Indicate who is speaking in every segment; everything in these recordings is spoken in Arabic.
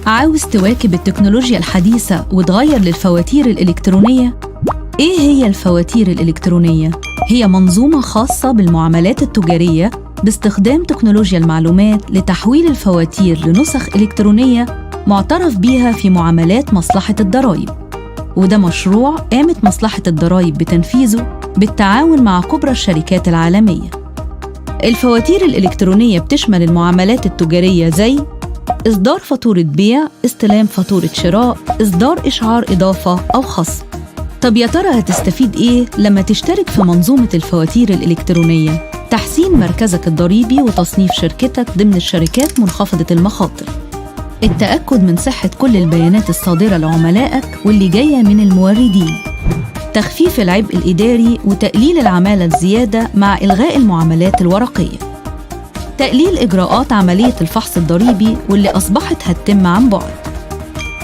Speaker 1: عاوز تواكب التكنولوجيا الحديثة وتغير للفواتير الإلكترونية؟ إيه هي الفواتير الإلكترونية؟ هي منظومة خاصة بالمعاملات التجارية باستخدام تكنولوجيا المعلومات لتحويل الفواتير لنسخ إلكترونية معترف بيها في معاملات مصلحة الضرائب. وده مشروع قامت مصلحة الضرائب بتنفيذه بالتعاون مع كبرى الشركات العالمية. الفواتير الإلكترونية بتشمل المعاملات التجارية زي إصدار فاتورة بيع، استلام فاتورة شراء، إصدار إشعار إضافة أو خصم. طب يا ترى هتستفيد إيه لما تشترك في منظومة الفواتير الإلكترونية؟ تحسين مركزك الضريبي وتصنيف شركتك ضمن الشركات منخفضة المخاطر. التأكد من صحة كل البيانات الصادرة لعملائك واللي جاية من الموردين. تخفيف العبء الإداري وتقليل العمالة الزيادة مع إلغاء المعاملات الورقية. تقليل إجراءات عملية الفحص الضريبي واللي أصبحت هتتم عن بعد.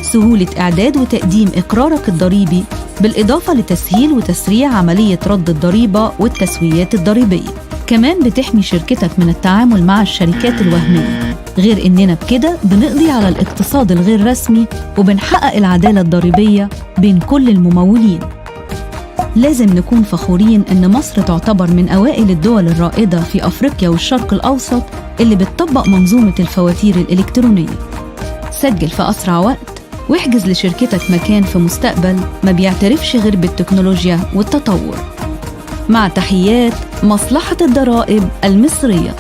Speaker 1: سهولة إعداد وتقديم إقرارك الضريبي بالإضافة لتسهيل وتسريع عملية رد الضريبة والتسويات الضريبية. كمان بتحمي شركتك من التعامل مع الشركات الوهمية، غير إننا بكده بنقضي على الاقتصاد الغير رسمي وبنحقق العدالة الضريبية بين كل الممولين. لازم نكون فخورين إن مصر تعتبر من أوائل الدول الرائدة في أفريقيا والشرق الأوسط اللي بتطبق منظومة الفواتير الإلكترونية. سجل في أسرع وقت واحجز لشركتك مكان في مستقبل ما بيعترفش غير بالتكنولوجيا والتطور. مع تحيات مصلحة الضرائب المصرية.